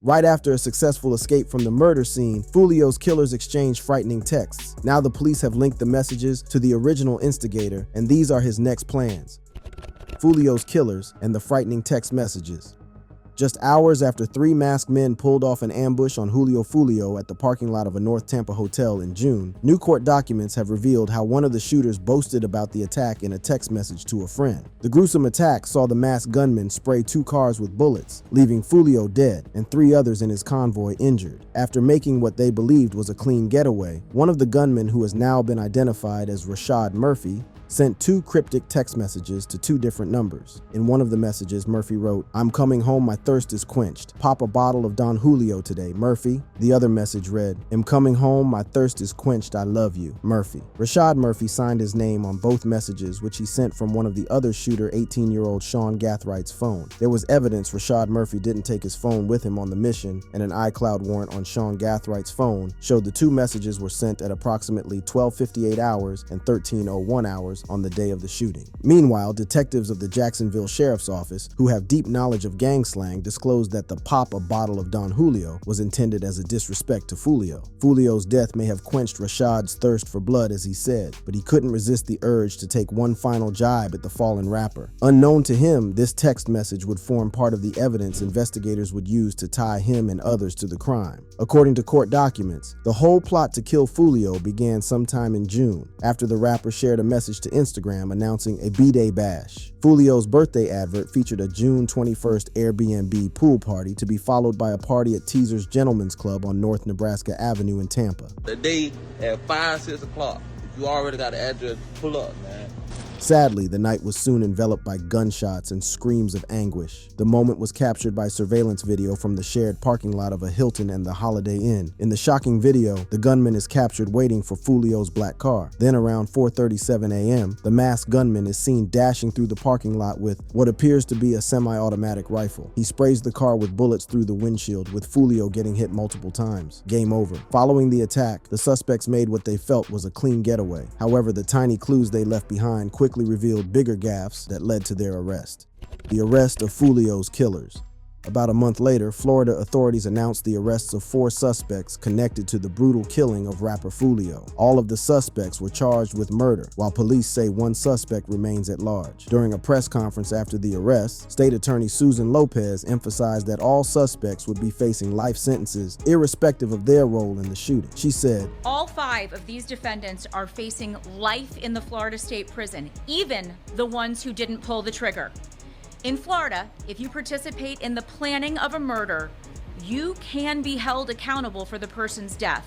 Right after a successful escape from the murder scene, Foolio's killers exchanged frightening texts. Now the police have linked the messages to the original instigator, and these are his next plans. Foolio's killers and the frightening text messages. Just hours after 3 masked men pulled off an ambush on Julio Foolio at the parking lot of a North Tampa hotel in June, new court documents have revealed how one of the shooters boasted about the attack in a text message to a friend. The gruesome attack saw the masked gunman spray 2 cars with bullets, leaving Foolio dead and 3 others in his convoy injured. After making what they believed was a clean getaway, one of the gunmen, who has now been identified as Rashad Murphy, sent 2 cryptic text messages to 2 different numbers. In one of the messages, Murphy wrote, "I'm coming home, my thirst is quenched. Pop a bottle of Don Julio today, Murphy." The other message read, "I'm coming home, my thirst is quenched, I love you, Murphy." Rashad Murphy signed his name on both messages, which he sent from one of the other shooter, 18-year-old Sean Gathwright's phone. There was evidence Rashad Murphy didn't take his phone with him on the mission, and an iCloud warrant on Sean Gathwright's phone showed the 2 messages were sent at approximately 12:58 hours and 13:01 hours on the day of the shooting. Meanwhile, detectives of the Jacksonville Sheriff's Office, who have deep knowledge of gang slang, disclosed that the "pop a bottle of Don Julio" was intended as a disrespect to Foolio. Foolio's death may have quenched Rashad's thirst for blood, as he said, but he couldn't resist the urge to take one final jibe at the fallen rapper. Unknown to him, this text message would form part of the evidence investigators would use to tie him and others to the crime. According to court documents, the whole plot to kill Foolio began sometime in June, after the rapper shared a message to Instagram announcing a B-Day bash. Foolio's birthday advert featured a June 21st Airbnb pool party to be followed by a party at Teaser's Gentlemen's Club on North Nebraska Avenue in Tampa. Today at 5, 6 o'clock, if you already got the address, pull up, man. Sadly, the night was soon enveloped by gunshots and screams of anguish. The moment was captured by surveillance video from the shared parking lot of a Hilton and the Holiday Inn. In the shocking video, the gunman is captured waiting for Foolio's black car. Then around 4:37 a.m., the masked gunman is seen dashing through the parking lot with what appears to be a semi-automatic rifle. He sprays the car with bullets through the windshield, with Foolio getting hit multiple times. Game over. Following the attack, the suspects made what they felt was a clean getaway. However, the tiny clues they left behind quickly revealed bigger gaffes that led to their arrest. The arrest of Foolio's killers. About a month later, Florida authorities announced the arrests of 4 suspects connected to the brutal killing of rapper Foolio. All of the suspects were charged with murder, while police say 1 suspect remains at large. During a press conference after the arrest, State Attorney Susan Lopez emphasized that all suspects would be facing life sentences, irrespective of their role in the shooting. She said, "All 5 of these defendants are facing life in the Florida State Prison, even the ones who didn't pull the trigger. In Florida, if you participate in the planning of a murder, you can be held accountable for the person's death.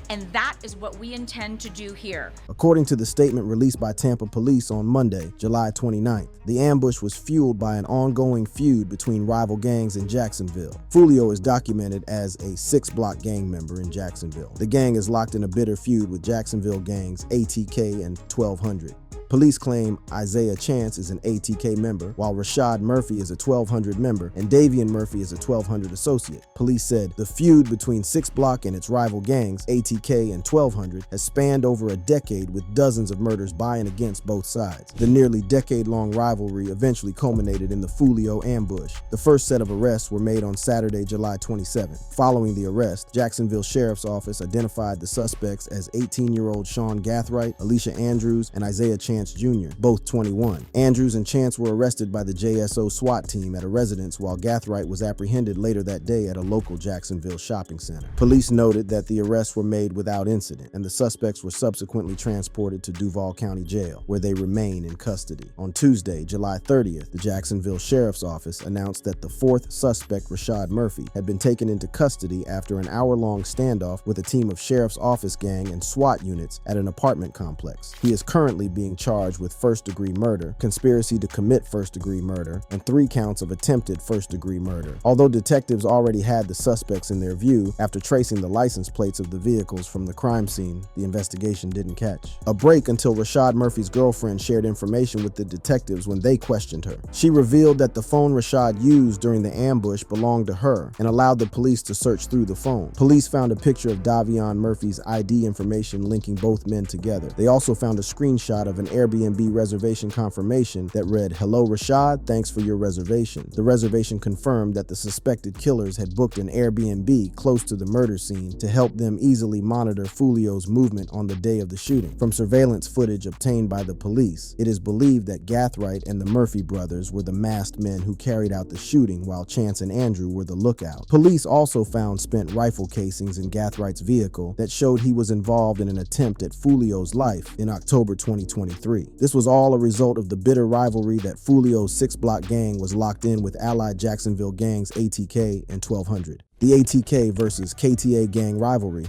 And that is what we intend to do here." According to the statement released by Tampa police on Monday, July 29th, the ambush was fueled by an ongoing feud between rival gangs in Jacksonville. Foolio is documented as a 6-block gang member in Jacksonville. The gang is locked in a bitter feud with Jacksonville gangs ATK and 1200. Police claim Isaiah Chance is an ATK member, while Rashad Murphy is a 1200 member and Davian Murphy is a 1200 associate. Police said the feud between 6 Block and its rival gangs, ATK and 1200, has spanned over a decade, with dozens of murders by and against both sides. The nearly decade-long rivalry eventually culminated in the Foolio ambush. The first set of arrests were made on Saturday, July 27th. Following the arrest, Jacksonville Sheriff's Office identified the suspects as 18-year-old Sean Gathwright, Alicia Andrews, and Isaiah Chance Jr., both 21. Andrews and Chance were arrested by the JSO SWAT team at a residence, while Gathwright was apprehended later that day at a local Jacksonville shopping center. Police noted that the arrests were made without incident, and the suspects were subsequently transported to Duval County Jail, where they remain in custody. On Tuesday, July 30th, the Jacksonville Sheriff's Office announced that the 4th suspect, Rashad Murphy, had been taken into custody after an hour-long standoff with a team of Sheriff's Office gang and SWAT units at an apartment complex. He is currently being charged with first-degree murder, conspiracy to commit first-degree murder, and 3 counts of attempted first-degree murder. Although detectives already had the suspects in their view, after tracing the license plates of the vehicles from the crime scene, the investigation didn't catch. A break until Rashad Murphy's girlfriend shared information with the detectives when they questioned her. She revealed that the phone Rashad used during the ambush belonged to her and allowed the police to search through the phone. Police found a picture of Davion Murphy's ID information linking both men together. They also found a screenshot of an Airbnb reservation confirmation that read, "Hello Rashad, thanks for your reservation." The reservation confirmed that the suspected killers had booked an Airbnb close to the murder scene to help them easily monitor Foolio's movement on the day of the shooting. From surveillance footage obtained by the police, it is believed that Gathright and the Murphy brothers were the masked men who carried out the shooting, while Chance and Andrew were the lookout. Police also found spent rifle casings in Gathwright's vehicle that showed he was involved in an attempt at Foolio's life in October 2023. This was all a result of the bitter rivalry that Foolio's 6-block gang was locked in with allied Jacksonville gangs ATK and 1200. The ATK versus KTA gang rivalry.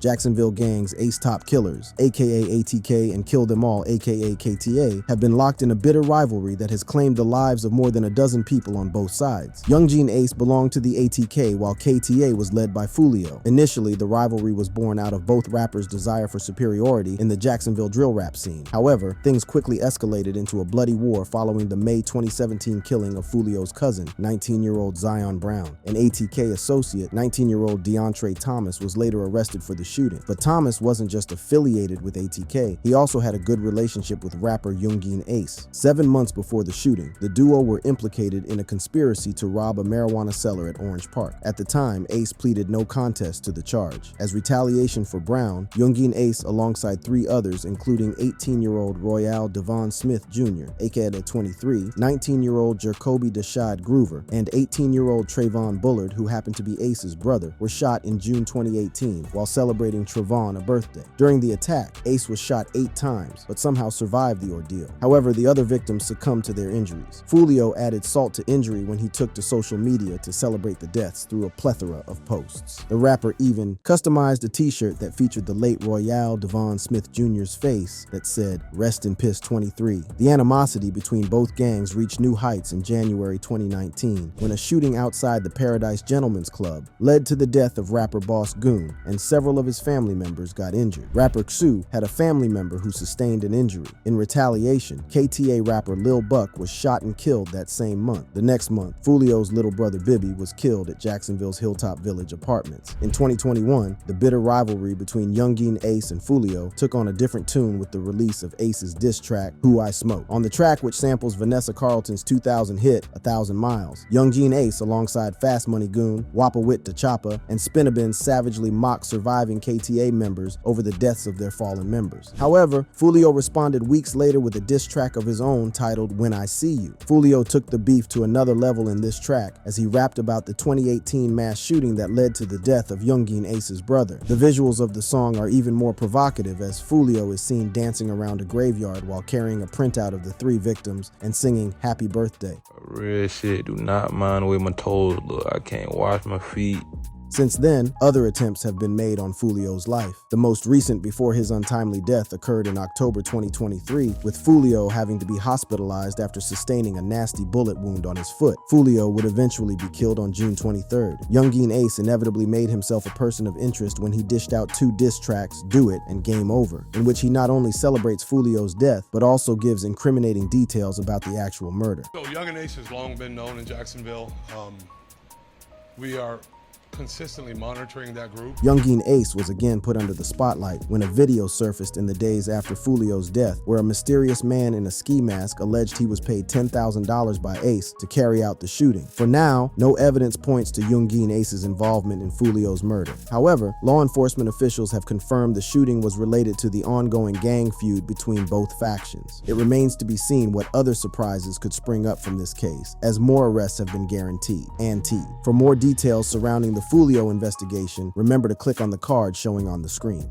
Jacksonville gangs Ace Top Killers, aka ATK, and Kill Them All, aka KTA, have been locked in a bitter rivalry that has claimed the lives of more than a dozen people on both sides. Young Gene Ace belonged to the ATK while KTA was led by Foolio. Initially, the rivalry was born out of both rappers' desire for superiority in the Jacksonville drill rap scene. However, things quickly escalated into a bloody war following the May 2017 killing of Foolio's cousin, 19-year-old Zion Brown. An ATK associate, 19-year-old DeAndre Thomas, was later arrested for the shooting. But Thomas wasn't just affiliated with ATK, he also had a good relationship with rapper Youngeen Ace. 7 months before the shooting, the duo were implicated in a conspiracy to rob a marijuana seller at Orange Park. At the time, Ace pleaded no contest to the charge. As retaliation for Brown, Youngeen Ace, alongside 3 others, including 18-year-old Royale Devon Smith Jr., aka at 23, 19-year-old Jacoby Dashad Groover, and 18-year-old Trayvon Bullard, who happened to be Ace's brother, were shot in June 2018 while celebrating Trevon a birthday. During the attack, Ace was shot 8 times, but somehow survived the ordeal. However, the other victims succumbed to their injuries. Foolio added salt to injury when he took to social media to celebrate the deaths through a plethora of posts. The rapper even customized a t-shirt that featured the late Royale Devon Smith Jr.'s face that said, "Rest in Piss 23. The animosity between both gangs reached new heights in January 2019 when a shooting outside the Paradise Gentlemen's Club led to the death of rapper Boss Goon, and several of his family members got injured. Rapper Xu had a family member who sustained an injury. In retaliation, KTA rapper Lil Buck was shot and killed that same month. The next month, Foolio's little brother Bibby was killed at Jacksonville's Hilltop Village apartments. In 2021, the bitter rivalry between Youngeen Ace and Foolio took on a different tune with the release of Ace's diss track, Who I Smoke. On the track, which samples Vanessa Carlton's 2000 hit, 1,000 Miles, Youngeen Ace, alongside Fast Money Goon, Wappa Wit Choppa, and Spinabin savagely mocked surviving KTA members over the deaths of their fallen members. However, Foolio responded weeks later with a diss track of his own titled When I See You. Foolio took the beef to another level in this track as he rapped about the 2018 mass shooting that led to the death of Youngeen Ace's brother. The visuals of the song are even more provocative as Foolio is seen dancing around a graveyard while carrying a printout of the 3 victims and singing Happy Birthday. Real shit, do not mind the way my toes look. I can't wash my feet. Since then, other attempts have been made on Foolio's life. The most recent before his untimely death occurred in October 2023, with Foolio having to be hospitalized after sustaining a nasty bullet wound on his foot. Foolio would eventually be killed on June 23rd. Youngeen Ace inevitably made himself a person of interest when he dished out 2 diss tracks, Do It and Game Over, in which he not only celebrates Foolio's death, but also gives incriminating details about the actual murder. So Youngeen Ace has long been known in Jacksonville. We are consistently monitoring that group. Youngeen Ace was again put under the spotlight when a video surfaced in the days after Foolio's death where a mysterious man in a ski mask alleged he was paid $10,000 by Ace to carry out the shooting. For now, no evidence points to Youngeen Ace's involvement in Foolio's murder. However, law enforcement officials have confirmed the shooting was related to the ongoing gang feud between both factions. It remains to be seen what other surprises could spring up from this case, as more arrests have been guaranteed. For more details surrounding the Foolio investigation, remember to click on the card showing on the screen.